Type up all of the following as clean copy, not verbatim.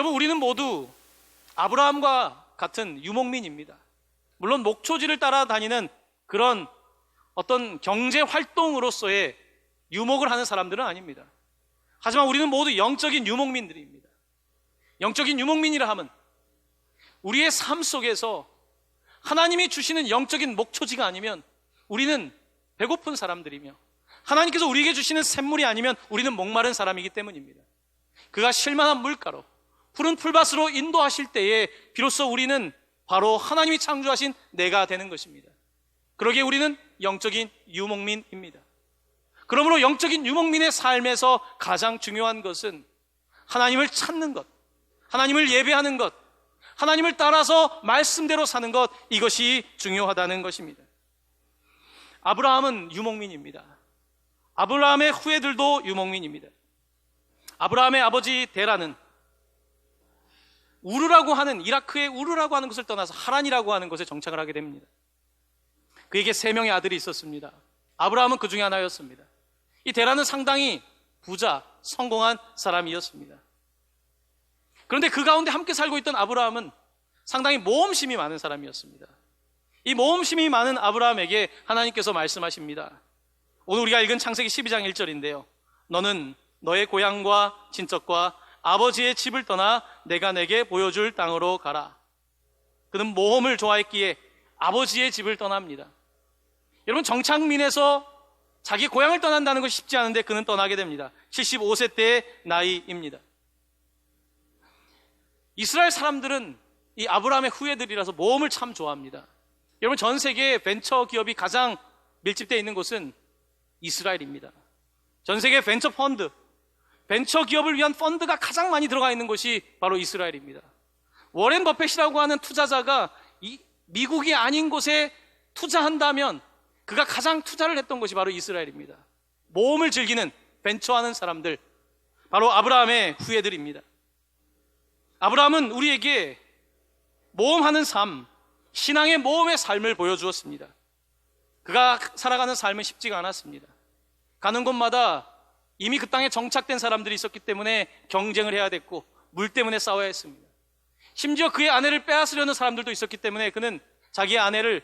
여러분, 우리는 모두 아브라함과 같은 유목민입니다. 물론 목초지를 따라다니는 그런 어떤 경제 활동으로서의 유목을 하는 사람들은 아닙니다. 하지만 우리는 모두 영적인 유목민들입니다. 영적인 유목민이라 하면 우리의 삶 속에서 하나님이 주시는 영적인 목초지가 아니면 우리는 배고픈 사람들이며, 하나님께서 우리에게 주시는 샘물이 아니면 우리는 목마른 사람이기 때문입니다. 그가 실만한 물가로 푸른 풀밭으로 인도하실 때에 비로소 우리는 바로 하나님이 창조하신 내가 되는 것입니다. 그러기에 우리는 영적인 유목민입니다. 그러므로 영적인 유목민의 삶에서 가장 중요한 것은 하나님을 찾는 것, 하나님을 예배하는 것, 하나님을 따라서 말씀대로 사는 것, 이것이 중요하다는 것입니다. 아브라함은 유목민입니다. 아브라함의 후예들도 유목민입니다. 아브라함의 아버지 데라는 우르라고 하는, 이라크의 우르라고 하는 것을 떠나서 하란이라고 하는 곳에 정착을 하게 됩니다. 그에게 3명의 아들이 있었습니다. 아브라함은 그 중에 하나였습니다. 이 데라는 상당히 부자, 성공한 사람이었습니다. 그런데 그 가운데 함께 살고 있던 아브라함은 상당히 모험심이 많은 사람이었습니다. 이 모험심이 많은 아브라함에게 하나님께서 말씀하십니다. 오늘 우리가 읽은 창세기 12장 1절인데요. 너는 너의 고향과 친척과 아버지의 집을 떠나 내가 내게 보여줄 땅으로 가라. 그는 모험을 좋아했기에 아버지의 집을 떠납니다. 여러분, 정착민에서 자기 고향을 떠난다는 것이 쉽지 않은데 그는 떠나게 됩니다. 75세 때의 나이입니다. 이스라엘 사람들은 이 아브라함의 후예들이라서 모험을 참 좋아합니다. 여러분, 전 세계의 벤처 기업이 가장 밀집되어 있는 곳은 이스라엘입니다. 전 세계 벤처 펀드, 벤처 기업을 위한 펀드가 가장 많이 들어가 있는 곳이 바로 이스라엘입니다. 워렌 버핏이라고 하는 투자자가 이 미국이 아닌 곳에 투자한다면 그가 가장 투자를 했던 곳이 바로 이스라엘입니다. 모험을 즐기는, 벤처하는 사람들, 바로 아브라함의 후예들입니다. 아브라함은 우리에게 모험하는 삶, 신앙의 모험의 삶을 보여주었습니다. 그가 살아가는 삶은 쉽지가 않았습니다. 가는 곳마다 이미 그 땅에 정착된 사람들이 있었기 때문에 경쟁을 해야 됐고, 물 때문에 싸워야 했습니다. 심지어 그의 아내를 빼앗으려는 사람들도 있었기 때문에 그는 자기의 아내를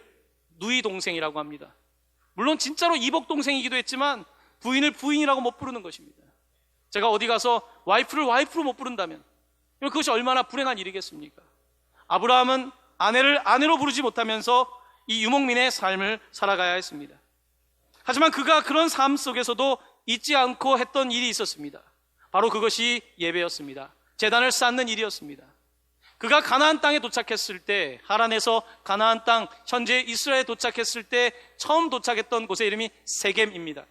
누이 동생이라고 합니다. 물론 진짜로 이복 동생이기도 했지만 부인을 부인이라고 못 부르는 것입니다. 제가 어디 가서 와이프를 와이프로 못 부른다면 그것이 얼마나 불행한 일이겠습니까? 아브라함은 아내를 아내로 부르지 못하면서 이 유목민의 삶을 살아가야 했습니다. 하지만 그가 그런 삶 속에서도 잊지 않고 했던 일이 있었습니다. 바로 그것이 예배였습니다. 제단을 쌓는 일이었습니다. 그가 가나안 땅에 도착했을 때, 하란에서 가나안 땅, 현재 이스라엘에 도착했을 때 처음 도착했던 곳의 이름이 세겜입니다.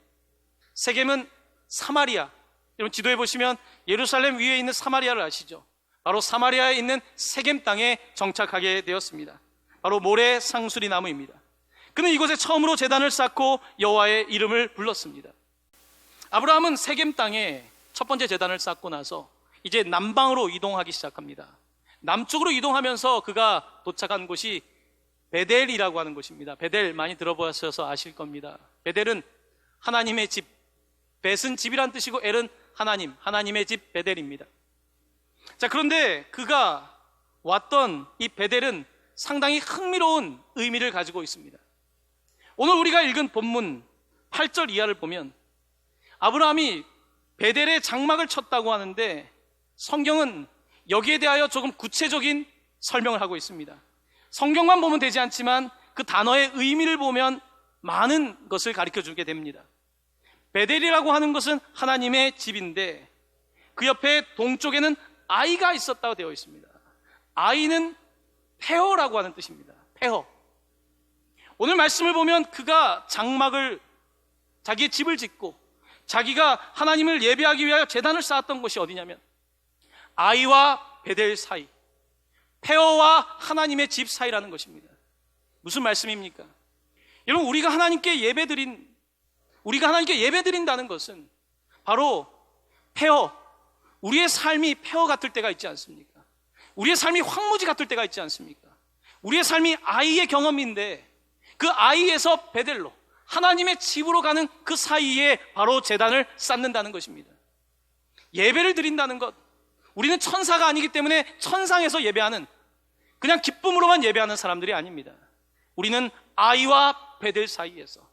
세겜은 사마리아, 여러분 지도에 보시면 예루살렘 위에 있는 사마리아를 아시죠? 바로 사마리아에 있는 세겜 땅에 정착하게 되었습니다. 바로 모래 상수리 나무입니다. 그는 이곳에 처음으로 제단을 쌓고 여호와의 이름을 불렀습니다. 아브라함은 세겜 땅에 첫 번째 제단을 쌓고 나서 이제 남방으로 이동하기 시작합니다. 남쪽으로 이동하면서 그가 도착한 곳이 베델이라고 하는 곳입니다. 베델 많이 들어보셔서 아실 겁니다. 베델은 하나님의 집, 벳은 집이란 뜻이고 엘은 하나님, 하나님의 집 베델입니다. 자, 그런데 그가 왔던 이 베델은 상당히 흥미로운 의미를 가지고 있습니다. 오늘 우리가 읽은 본문 8절 이하를 보면 아브라함이 베델에 장막을 쳤다고 하는데 성경은 여기에 대하여 조금 구체적인 설명을 하고 있습니다. 성경만 보면 되지 않지만 그 단어의 의미를 보면 많은 것을 가르쳐 주게 됩니다. 베델이라고 하는 것은 하나님의 집인데 그 옆에 동쪽에는 아이가 있었다고 되어 있습니다. 아이는 폐허라고 하는 뜻입니다. 폐허. 오늘 말씀을 보면 그가 장막을, 자기의 집을 짓고 자기가 하나님을 예배하기 위하여 제단을 쌓았던 곳이 어디냐면 아이와 베델 사이, 폐허와 하나님의 집 사이라는 것입니다. 무슨 말씀입니까? 여러분, 우리가 하나님께 예배드린다는 것은 바로 폐허, 우리의 삶이 폐허 같을 때가 있지 않습니까? 우리의 삶이 황무지 같을 때가 있지 않습니까? 우리의 삶이 아이의 경험인데 그 아이에서 베델로, 하나님의 집으로 가는 그 사이에 바로 제단을 쌓는다는 것입니다. 예배를 드린다는 것, 우리는 천사가 아니기 때문에 천상에서 예배하는, 그냥 기쁨으로만 예배하는 사람들이 아닙니다. 우리는 아이와 베델 사이에서,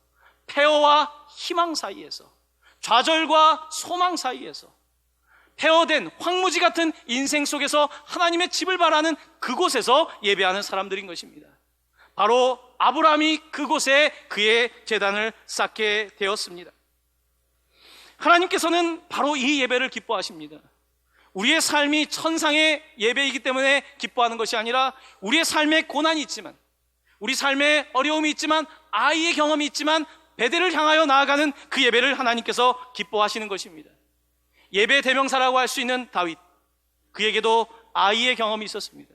폐허와 희망 사이에서, 좌절과 소망 사이에서, 폐허된 황무지 같은 인생 속에서 하나님의 집을 바라는 그곳에서 예배하는 사람들인 것입니다. 바로 아브라함이 그곳에 그의 제단을 쌓게 되었습니다. 하나님께서는 바로 이 예배를 기뻐하십니다. 우리의 삶이 천상의 예배이기 때문에 기뻐하는 것이 아니라, 우리의 삶에 고난이 있지만, 우리 삶에 어려움이 있지만, 아이의 경험이 있지만 베델을 향하여 나아가는 그 예배를 하나님께서 기뻐하시는 것입니다. 예배 대명사라고 할 수 있는 다윗, 그에게도 아이의 경험이 있었습니다.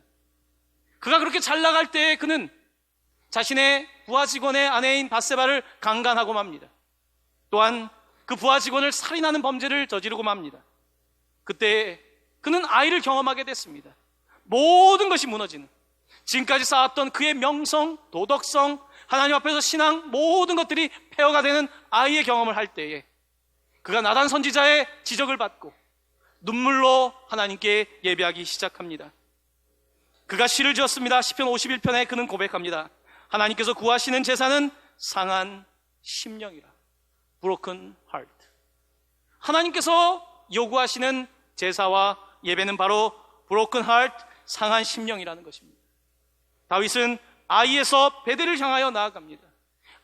그가 그렇게 잘 나갈 때에 그는 자신의 부하 직원의 아내인 밧세바를 강간하고 맙니다. 또한 그 부하 직원을 살인하는 범죄를 저지르고 맙니다. 그때 그는 아이를 경험하게 됐습니다. 모든 것이 무너지는, 지금까지 쌓았던 그의 명성, 도덕성, 하나님 앞에서 신앙, 모든 것들이 폐허가 되는 아이의 경험을 할 때에 그가 나단 선지자의 지적을 받고 눈물로 하나님께 예배하기 시작합니다. 그가 시를 지었습니다. 시편 51편에 그는 고백합니다. 하나님께서 구하시는 제사는 상한 심령이라. Broken heart. 하나님께서 요구하시는 제사와 예배는 바로 Broken heart, 상한 심령이라는 것입니다. 다윗은 아이에서 베델을 향하여 나아갑니다.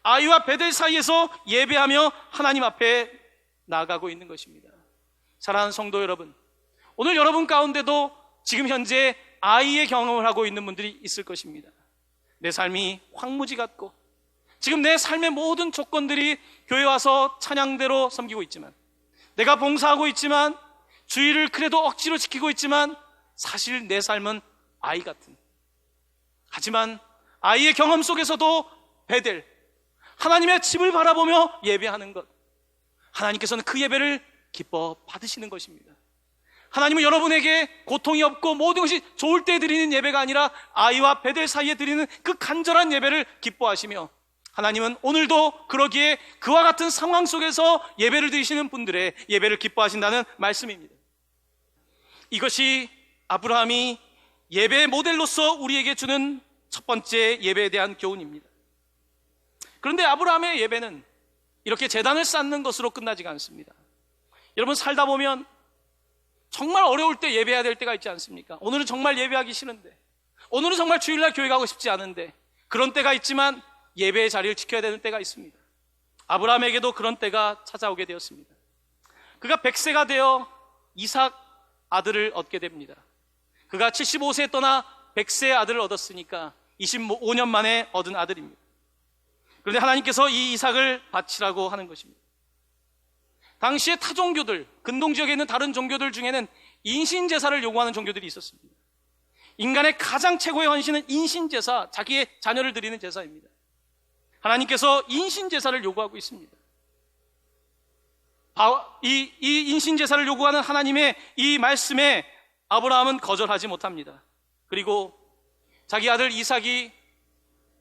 아이와 베델 사이에서 예배하며 하나님 앞에 나아가고 있는 것입니다. 사랑하는 성도 여러분, 오늘 여러분 가운데도 지금 현재 아이의 경험을 하고 있는 분들이 있을 것입니다. 내 삶이 황무지 같고, 지금 내 삶의 모든 조건들이 교회 와서 찬양대로 섬기고 있지만, 내가 봉사하고 있지만, 주의를 그래도 억지로 지키고 있지만, 사실 내 삶은 아이 같은, 하지만 아이의 경험 속에서도 베델, 하나님의 집을 바라보며 예배하는 것, 하나님께서는 그 예배를 기뻐 받으시는 것입니다. 하나님은 여러분에게 고통이 없고 모든 것이 좋을 때 드리는 예배가 아니라 아이와 베델 사이에 드리는 그 간절한 예배를 기뻐하시며, 하나님은 오늘도 그러기에 그와 같은 상황 속에서 예배를 드리시는 분들의 예배를 기뻐하신다는 말씀입니다. 이것이 아브라함이 예배의 모델로서 우리에게 주는 첫 번째 예배에 대한 교훈입니다. 그런데 아브라함의 예배는 이렇게 제단을 쌓는 것으로 끝나지가 않습니다. 여러분, 살다 보면 정말 어려울 때 예배해야 될 때가 있지 않습니까? 오늘은 정말 예배하기 싫은데, 오늘은 정말 주일날 교회 가고 싶지 않은데, 그런 때가 있지만 예배의 자리를 지켜야 되는 때가 있습니다. 아브라함에게도 그런 때가 찾아오게 되었습니다. 그가 100세가 되어 이삭 아들을 얻게 됩니다. 그가 75세에 떠나 100세의 아들을 얻었으니까 25년 만에 얻은 아들입니다. 그런데 하나님께서 이 이삭을 바치라고 하는 것입니다. 당시의 타종교들, 근동지역에 있는 다른 종교들 중에는 인신제사를 요구하는 종교들이 있었습니다. 인간의 가장 최고의 헌신은 인신제사, 자기의 자녀를 드리는 제사입니다. 하나님께서 인신제사를 요구하고 있습니다. 이 인신제사를 요구하는 하나님의 이 말씀에 아브라함은 거절하지 못합니다. 그리고 자기 아들 이삭이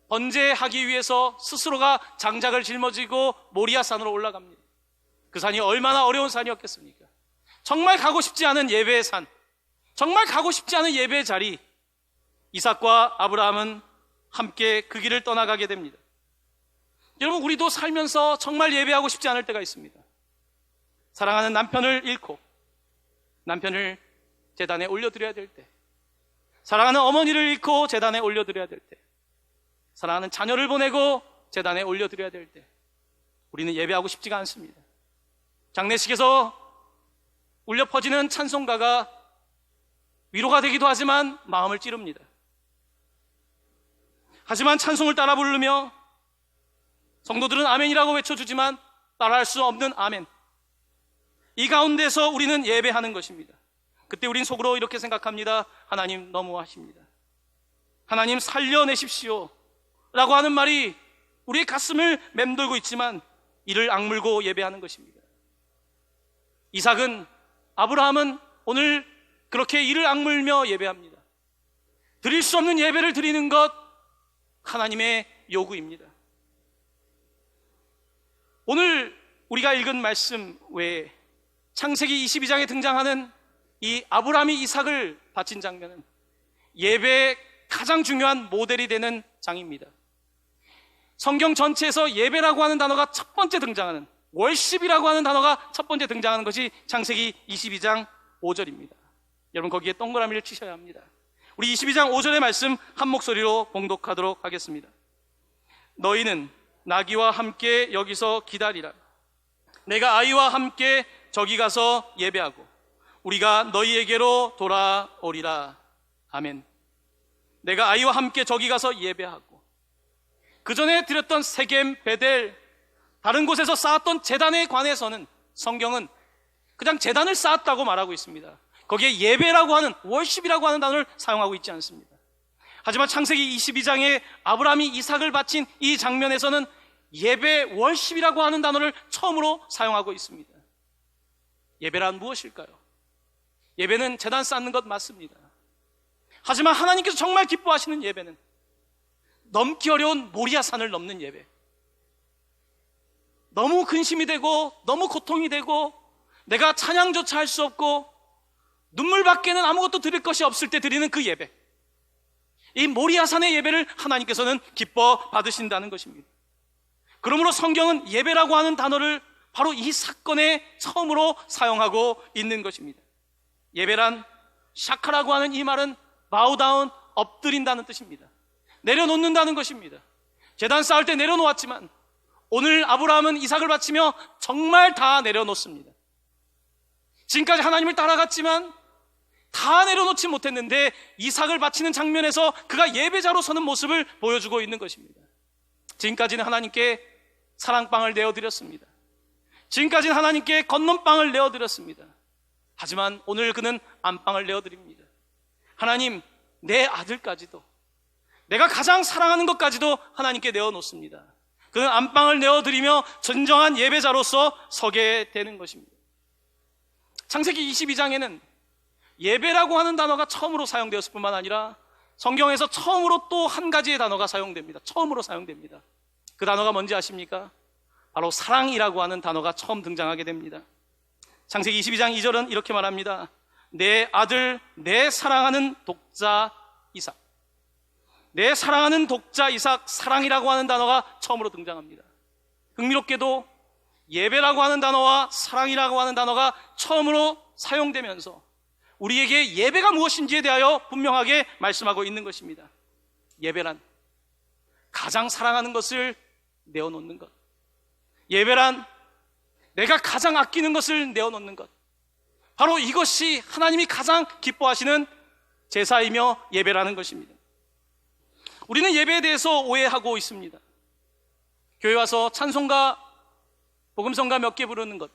번제하기 위해서 스스로가 장작을 짊어지고 모리아 산으로 올라갑니다. 그 산이 얼마나 어려운 산이었겠습니까? 정말 가고 싶지 않은 예배의 산, 정말 가고 싶지 않은 예배의 자리, 이삭과 아브라함은 함께 그 길을 떠나가게 됩니다. 여러분, 우리도 살면서 정말 예배하고 싶지 않을 때가 있습니다. 사랑하는 남편을 잃고 남편을 제단에 올려드려야 될 때, 사랑하는 어머니를 잃고 제단에 올려드려야 될 때, 사랑하는 자녀를 보내고 제단에 올려드려야 될 때, 우리는 예배하고 싶지가 않습니다. 장례식에서 울려 퍼지는 찬송가가 위로가 되기도 하지만 마음을 찌릅니다. 하지만 찬송을 따라 부르며 성도들은 아멘이라고 외쳐주지만 따라할 수 없는 아멘, 이 가운데서 우리는 예배하는 것입니다. 그때 우린 속으로 이렇게 생각합니다. 하나님 너무하십니다. 하나님 살려내십시오 라고 하는 말이 우리의 가슴을 맴돌고 있지만 이를 악물고 예배하는 것입니다. 이삭은, 아브라함은 오늘 그렇게 이를 악물며 예배합니다. 드릴 수 없는 예배를 드리는 것, 하나님의 요구입니다. 오늘 우리가 읽은 말씀 외에 창세기 22장에 등장하는 이 아브라함이 이삭을 바친 장면은 예배의 가장 중요한 모델이 되는 장입니다. 성경 전체에서 예배라고 하는 단어가 첫 번째 등장하는, 월십이라고 하는 단어가 첫 번째 등장하는 것이 창세기 22장 5절입니다. 여러분 거기에 동그라미를 치셔야 합니다. 우리 22장 5절의 말씀 한 목소리로 봉독하도록 하겠습니다. 너희는 나귀와 함께 여기서 기다리라. 내가 아이와 함께 저기 가서 예배하고 우리가 너희에게로 돌아오리라. 아멘. 내가 아이와 함께 저기 가서 예배하고, 그 전에 드렸던 세겜, 베델, 다른 곳에서 쌓았던 제단에 관해서는 성경은 그냥 제단을 쌓았다고 말하고 있습니다. 거기에 예배라고 하는, 월십이라고 하는 단어를 사용하고 있지 않습니다. 하지만 창세기 22장에 아브라함이 이삭을 바친 이 장면에서는 예배, 월십이라고 하는 단어를 처음으로 사용하고 있습니다. 예배란 무엇일까요? 예배는 제단 쌓는 것 맞습니다. 하지만 하나님께서 정말 기뻐하시는 예배는 넘기 어려운 모리아산을 넘는 예배, 너무 근심이 되고 너무 고통이 되고 내가 찬양조차 할 수 없고 눈물밖에는 아무것도 드릴 것이 없을 때 드리는 그 예배, 이 모리아산의 예배를 하나님께서는 기뻐 받으신다는 것입니다. 그러므로 성경은 예배라고 하는 단어를 바로 이 사건에 처음으로 사용하고 있는 것입니다. 예배란, 샤카라고 하는 이 말은 바우다운, 엎드린다는 뜻입니다. 내려놓는다는 것입니다. 제단 쌓을 때 내려놓았지만 오늘 아브라함은 이삭을 바치며 정말 다 내려놓습니다. 지금까지 하나님을 따라갔지만 다 내려놓지 못했는데 이삭을 바치는 장면에서 그가 예배자로 서는 모습을 보여주고 있는 것입니다. 지금까지는 하나님께 사랑방을 내어드렸습니다. 지금까지는 하나님께 건넌방을 내어드렸습니다. 하지만 오늘 그는 안방을 내어드립니다. 하나님, 내 아들까지도, 내가 가장 사랑하는 것까지도 하나님께 내어놓습니다. 그는 안방을 내어드리며 진정한 예배자로서 서게 되는 것입니다. 창세기 22장에는 예배라고 하는 단어가 처음으로 사용되었을 뿐만 아니라 성경에서 처음으로 또 한 가지의 단어가 사용됩니다. 처음으로 사용됩니다. 그 단어가 뭔지 아십니까? 바로 사랑이라고 하는 단어가 처음 등장하게 됩니다. 창세기 22장 2절은 이렇게 말합니다. 내 아들, 내 사랑하는 독자 이삭. 내 사랑하는 독자 이삭, 사랑이라고 하는 단어가 처음으로 등장합니다. 흥미롭게도 예배라고 하는 단어와 사랑이라고 하는 단어가 처음으로 사용되면서 우리에게 예배가 무엇인지에 대하여 분명하게 말씀하고 있는 것입니다. 예배란 가장 사랑하는 것을 내어놓는 것, 예배란 내가 가장 아끼는 것을 내어놓는 것, 바로 이것이 하나님이 가장 기뻐하시는 제사이며 예배라는 것입니다. 우리는 예배에 대해서 오해하고 있습니다. 교회 와서 찬송가, 복음성가 몇 개 부르는 것,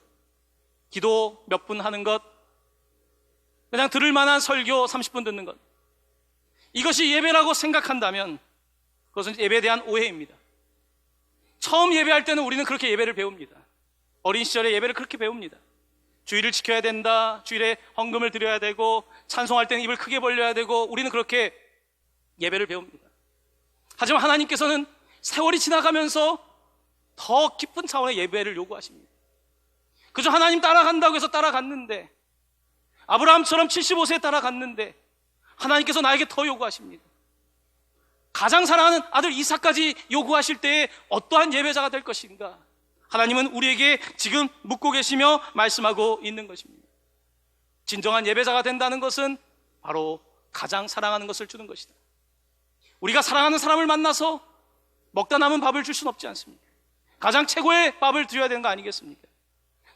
기도 몇 분 하는 것, 그냥 들을 만한 설교 30분 듣는 것, 이것이 예배라고 생각한다면 그것은 예배에 대한 오해입니다. 처음 예배할 때는 우리는 그렇게 예배를 배웁니다. 어린 시절에 예배를 그렇게 배웁니다. 주일을 지켜야 된다, 주일에 헌금을 드려야 되고, 찬송할 때는 입을 크게 벌려야 되고, 우리는 그렇게 예배를 배웁니다. 하지만 하나님께서는 세월이 지나가면서 더 깊은 차원의 예배를 요구하십니다. 그저 하나님 따라간다고 해서 따라갔는데, 아브라함처럼 75세에 따라갔는데 하나님께서 나에게 더 요구하십니다. 가장 사랑하는 아들 이삭까지 요구하실 때에 어떠한 예배자가 될 것인가, 하나님은 우리에게 지금 묻고 계시며 말씀하고 있는 것입니다. 진정한 예배자가 된다는 것은 바로 가장 사랑하는 것을 주는 것이다. 우리가 사랑하는 사람을 만나서 먹다 남은 밥을 줄 수는 없지 않습니까? 가장 최고의 밥을 드려야 되는 거 아니겠습니까?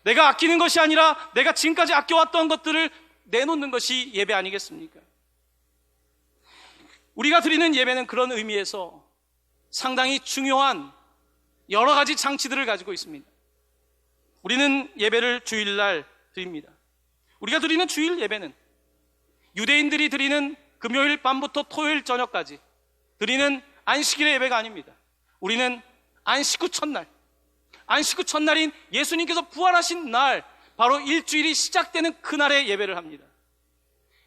내가 아끼는 것이 아니라 내가 지금까지 아껴왔던 것들을 내놓는 것이 예배 아니겠습니까? 우리가 드리는 예배는 그런 의미에서 상당히 중요한 여러 가지 장치들을 가지고 있습니다. 우리는 예배를 주일날 드립니다. 우리가 드리는 주일 예배는 유대인들이 드리는 금요일 밤부터 토요일 저녁까지 드리는 안식일의 예배가 아닙니다. 우리는 안식 후 첫날, 안식 후 첫날인 예수님께서 부활하신 날, 바로 일주일이 시작되는 그날의 예배를 합니다.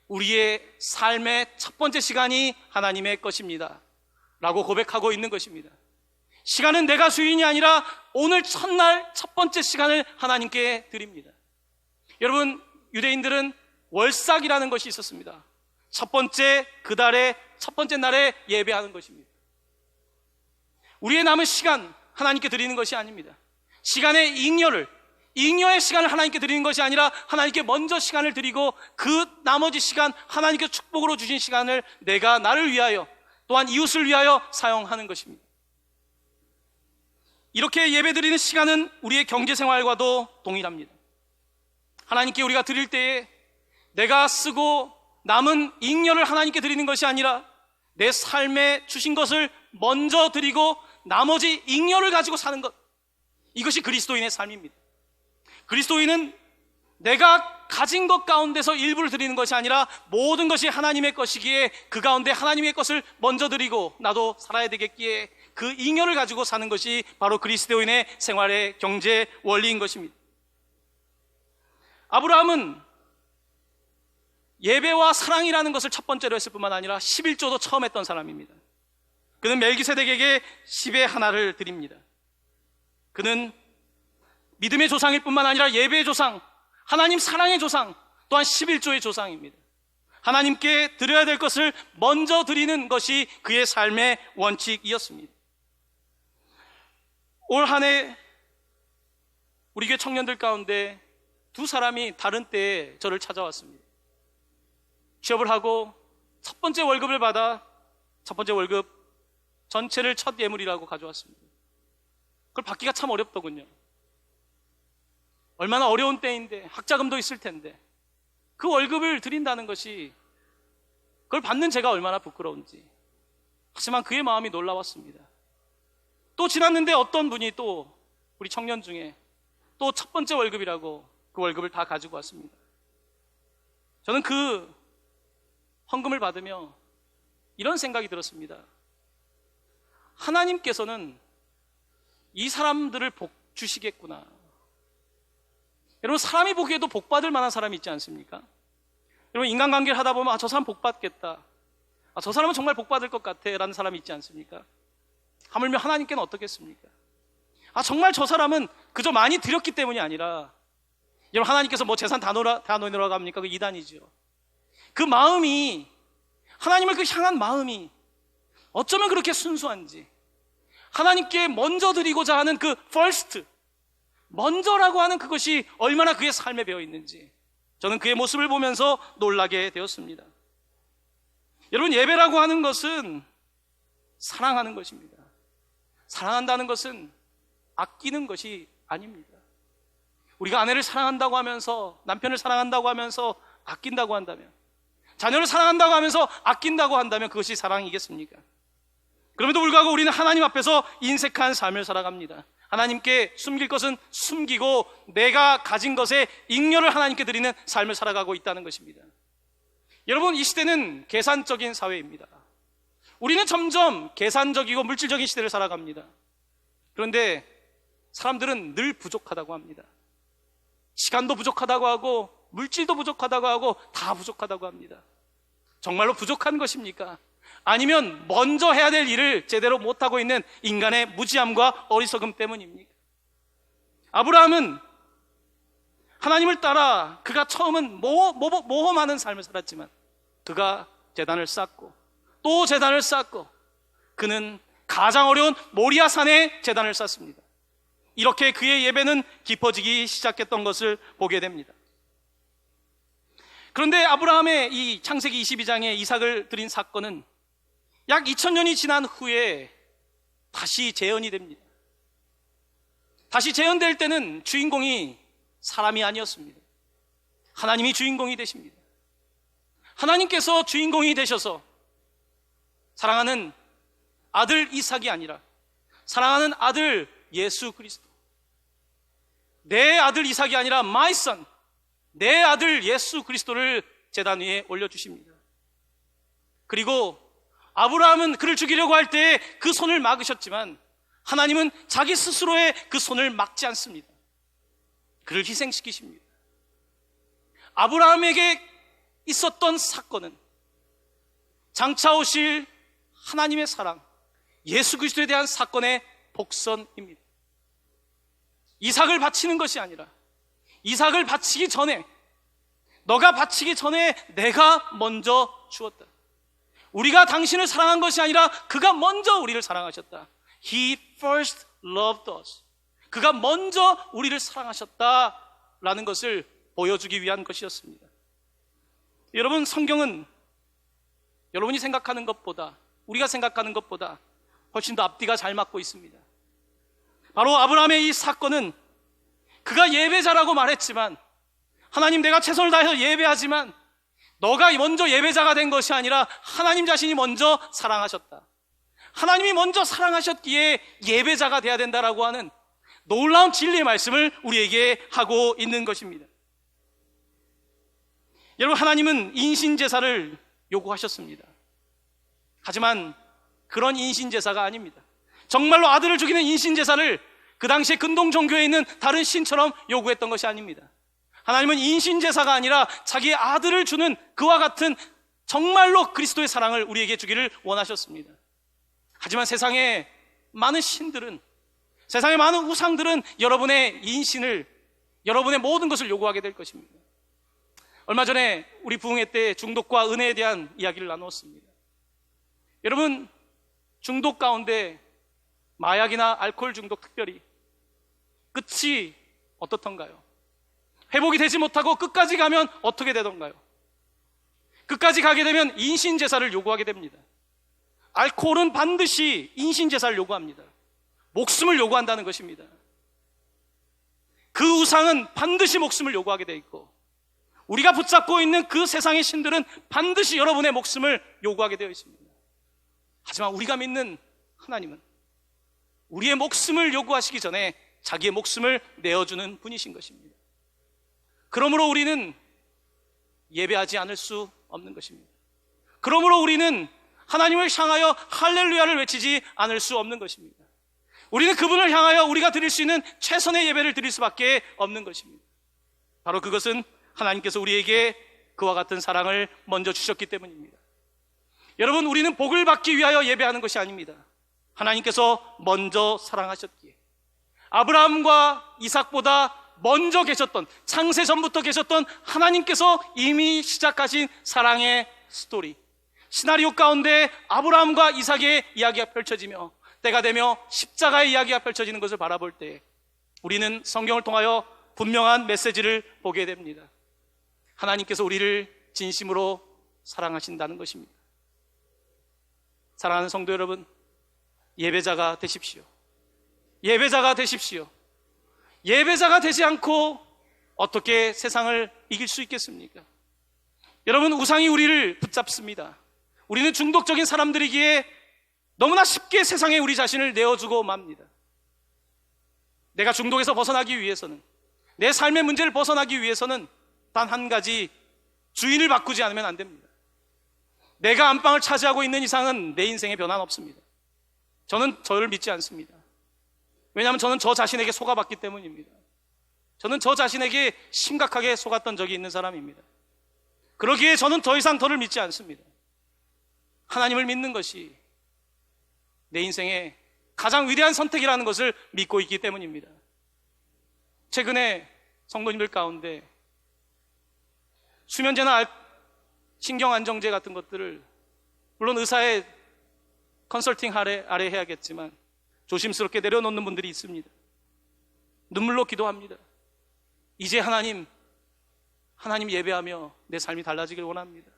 우리의 삶의 첫 번째 시간이 하나님의 것입니다 라고 고백하고 있는 것입니다. 시간은 내가 주인이 아니라 오늘 첫날 첫 번째 시간을 하나님께 드립니다. 여러분, 유대인들은 월삭이라는 것이 있었습니다. 첫 번째 그달의 첫 번째 날에 예배하는 것입니다. 우리의 남은 시간 하나님께 드리는 것이 아닙니다. 시간의 잉여의 시간을 하나님께 드리는 것이 아니라 하나님께 먼저 시간을 드리고 그 나머지 시간, 하나님께 축복으로 주신 시간을 내가 나를 위하여 또한 이웃을 위하여 사용하는 것입니다. 이렇게 예배드리는 시간은 우리의 경제생활과도 동일합니다. 하나님께 우리가 드릴 때에 내가 쓰고 남은 잉여를 하나님께 드리는 것이 아니라 내 삶에 주신 것을 먼저 드리고 나머지 잉여를 가지고 사는 것, 이것이 그리스도인의 삶입니다. 그리스도인은 내가 가진 것 가운데서 일부를 드리는 것이 아니라 모든 것이 하나님의 것이기에 그 가운데 하나님의 것을 먼저 드리고 나도 살아야 되겠기에 그 잉여를 가지고 사는 것이 바로 그리스도인의 생활의 경제 원리인 것입니다. 아브라함은 예배와 사랑이라는 것을 첫 번째로 했을 뿐만 아니라 11조도 처음 했던 사람입니다. 그는 멜기세덱에게 10의 하나를 드립니다. 그는 믿음의 조상일 뿐만 아니라 예배의 조상, 하나님 사랑의 조상, 또한 11조의 조상입니다. 하나님께 드려야 될 것을 먼저 드리는 것이 그의 삶의 원칙이었습니다. 올 한 해 우리 교회 청년들 가운데 두 사람이 다른 때에 저를 찾아왔습니다. 취업을 하고 첫 번째 월급을 받아 첫 번째 월급 전체를 첫 예물이라고 가져왔습니다. 그걸 받기가 참 어렵더군요. 얼마나 어려운 때인데 학자금도 있을 텐데 그 월급을 드린다는 것이, 그걸 받는 제가 얼마나 부끄러운지. 하지만 그의 마음이 놀라웠습니다. 또 지났는데 어떤 분이 또 우리 청년 중에 또 첫 번째 월급이라고 그 월급을 다 가지고 왔습니다. 저는 그 헌금을 받으며 이런 생각이 들었습니다. 하나님께서는 이 사람들을 복 주시겠구나. 여러분, 사람이 보기에도 복 받을 만한 사람이 있지 않습니까? 여러분, 인간관계를 하다 보면 저 사람 복 받겠다, 저 사람은 정말 복 받을 것 같아 라는 사람이 있지 않습니까? 하물며 하나님께는 어떻겠습니까? 정말 저 사람은 그저 많이 드렸기 때문이 아니라, 여러분, 하나님께서 뭐 재산 다 놓으라고 합니까? 그 이단이죠. 그 마음이, 하나님을 그 향한 마음이 어쩌면 그렇게 순수한지, 하나님께 먼저 드리고자 하는 그 first, 먼저라고 하는 그것이 얼마나 그의 삶에 배어 있는지 저는 그의 모습을 보면서 놀라게 되었습니다. 여러분, 예배라고 하는 것은 사랑하는 것입니다. 사랑한다는 것은 아끼는 것이 아닙니다. 우리가 아내를 사랑한다고 하면서, 남편을 사랑한다고 하면서 아낀다고 한다면, 자녀를 사랑한다고 하면서 아낀다고 한다면 그것이 사랑이겠습니까? 그럼에도 불구하고 우리는 하나님 앞에서 인색한 삶을 살아갑니다. 하나님께 숨길 것은 숨기고 내가 가진 것에 잉여를 하나님께 드리는 삶을 살아가고 있다는 것입니다. 여러분, 이 시대는 계산적인 사회입니다. 우리는 점점 계산적이고 물질적인 시대를 살아갑니다. 그런데 사람들은 늘 부족하다고 합니다. 시간도 부족하다고 하고 물질도 부족하다고 하고 다 부족하다고 합니다. 정말로 부족한 것입니까? 아니면 먼저 해야 될 일을 제대로 못하고 있는 인간의 무지함과 어리석음 때문입니까? 아브라함은 하나님을 따라 그가 처음은 모험하는 삶을 살았지만 그가 제단을 쌓고 또 제단을 쌓고 그는 가장 어려운 모리아 산에 제단을 쌓습니다. 이렇게 그의 예배는 깊어지기 시작했던 것을 보게 됩니다. 그런데 아브라함의 이 창세기 22장에 이삭을 드린 사건은 약 2000년이 지난 후에 다시 재현이 됩니다. 다시 재현될 때는 주인공이 사람이 아니었습니다. 하나님이 주인공이 되십니다. 하나님께서 주인공이 되셔서 사랑하는 아들 이삭이 아니라 사랑하는 아들 예수 그리스도, 내 아들 이삭이 아니라 my son, 내 아들 예수 그리스도를 제단 위에 올려주십니다. 그리고 아브라함은 그를 죽이려고 할 때 그 손을 막으셨지만 하나님은 자기 스스로의 그 손을 막지 않습니다. 그를 희생시키십니다. 아브라함에게 있었던 사건은 장차 오실 하나님의 사랑, 예수 그리스도에 대한 사건의 복선입니다. 이삭을 바치는 것이 아니라 이삭을 바치기 전에 너가 바치기 전에 내가 먼저 주었다. 우리가 당신을 사랑한 것이 아니라 그가 먼저 우리를 사랑하셨다. He first loved us. 그가 먼저 우리를 사랑하셨다라는 것을 보여주기 위한 것이었습니다. 여러분, 성경은 여러분이 생각하는 것보다, 우리가 생각하는 것보다 훨씬 더 앞뒤가 잘 맞고 있습니다. 바로 아브라함의 이 사건은 그가 예배자라고 말했지만, 하나님 내가 최선을 다해서 예배하지만 너가 먼저 예배자가 된 것이 아니라 하나님 자신이 먼저 사랑하셨다. 하나님이 먼저 사랑하셨기에 예배자가 돼야 된다라고 하는 놀라운 진리의 말씀을 우리에게 하고 있는 것입니다. 여러분, 하나님은 인신제사를 요구하셨습니다. 하지만 그런 인신제사가 아닙니다. 정말로 아들을 죽이는 인신제사를 그 당시에 근동 종교에 있는 다른 신처럼 요구했던 것이 아닙니다. 하나님은 인신제사가 아니라 자기의 아들을 주는 그와 같은 정말로 그리스도의 사랑을 우리에게 주기를 원하셨습니다. 하지만 세상의 많은 신들은, 세상의 많은 우상들은 여러분의 인신을, 여러분의 모든 것을 요구하게 될 것입니다. 얼마 전에 우리 부흥회 때 중독과 은혜에 대한 이야기를 나누었습니다. 여러분, 중독 가운데 마약이나 알코올 중독 특별히 끝이 어떻던가요? 회복이 되지 못하고 끝까지 가면 어떻게 되던가요? 끝까지 가게 되면 인신제사를 요구하게 됩니다. 알코올은 반드시 인신제사를 요구합니다. 목숨을 요구한다는 것입니다. 그 우상은 반드시 목숨을 요구하게 돼 있고, 우리가 붙잡고 있는 그 세상의 신들은 반드시 여러분의 목숨을 요구하게 되어 있습니다. 하지만 우리가 믿는 하나님은 우리의 목숨을 요구하시기 전에 자기의 목숨을 내어주는 분이신 것입니다. 그러므로 우리는 예배하지 않을 수 없는 것입니다. 그러므로 우리는 하나님을 향하여 할렐루야를 외치지 않을 수 없는 것입니다. 우리는 그분을 향하여 우리가 드릴 수 있는 최선의 예배를 드릴 수밖에 없는 것입니다. 바로 그것은 하나님께서 우리에게 그와 같은 사랑을 먼저 주셨기 때문입니다. 여러분, 우리는 복을 받기 위하여 예배하는 것이 아닙니다. 하나님께서 먼저 사랑하셨기에 아브라함과 이삭보다 먼저 계셨던, 창세 전부터 계셨던 하나님께서 이미 시작하신 사랑의 스토리, 시나리오 가운데 아브라함과 이삭의 이야기가 펼쳐지며 때가 되며 십자가의 이야기가 펼쳐지는 것을 바라볼 때 우리는 성경을 통하여 분명한 메시지를 보게 됩니다. 하나님께서 우리를 진심으로 사랑하신다는 것입니다. 사랑하는 성도 여러분, 예배자가 되십시오. 예배자가 되십시오. 예배자가 되지 않고 어떻게 세상을 이길 수 있겠습니까? 여러분, 우상이 우리를 붙잡습니다. 우리는 중독적인 사람들이기에 너무나 쉽게 세상에 우리 자신을 내어주고 맙니다. 내가 중독에서 벗어나기 위해서는, 내 삶의 문제를 벗어나기 위해서는 단 한 가지, 주인을 바꾸지 않으면 안 됩니다. 내가 안방을 차지하고 있는 이상은 내 인생에 변화는 없습니다. 저는 저를 믿지 않습니다. 왜냐하면 저는 저 자신에게 속아봤기 때문입니다. 저는 저 자신에게 심각하게 속았던 적이 있는 사람입니다. 그러기에 저는 더 이상 저를 믿지 않습니다. 하나님을 믿는 것이 내 인생의 가장 위대한 선택이라는 것을 믿고 있기 때문입니다. 최근에 성도님들 가운데 수면제나 신경안정제 같은 것들을 물론 의사의 컨설팅 아래 해야겠지만 조심스럽게 내려놓는 분들이 있습니다. 눈물로 기도합니다. 이제 하나님 예배하며 내 삶이 달라지길 원합니다.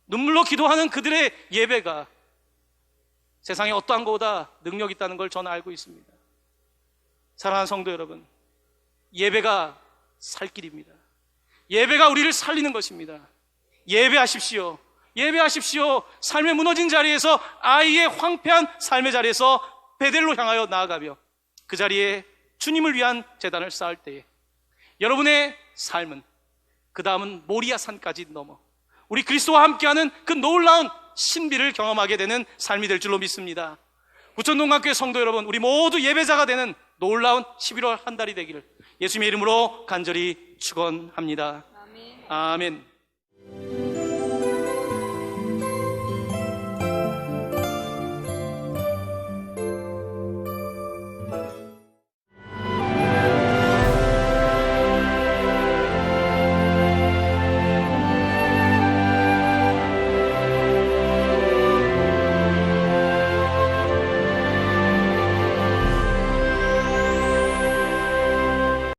눈물로 기도하는 그들의 예배가 세상에 어떠한 것보다 능력 있다는 걸 저는 알고 있습니다. 사랑하는 성도 여러분, 예배가 살 길입니다. 예배가 우리를 살리는 것입니다. 예배하십시오. 예배하십시오. 삶의 무너진 자리에서, 아이의 황폐한 삶의 자리에서 베델로 향하여 나아가며 그 자리에 주님을 위한 제단을 쌓을 때에 여러분의 삶은 그 다음은 모리아 산까지 넘어 우리 그리스도와 함께하는 그 놀라운 신비를 경험하게 되는 삶이 될 줄로 믿습니다. 부천동강교회 성도 여러분, 우리 모두 예배자가 되는 놀라운 11월 한 달이 되기를 예수님의 이름으로 간절히 축원합니다. 아멘. 아멘.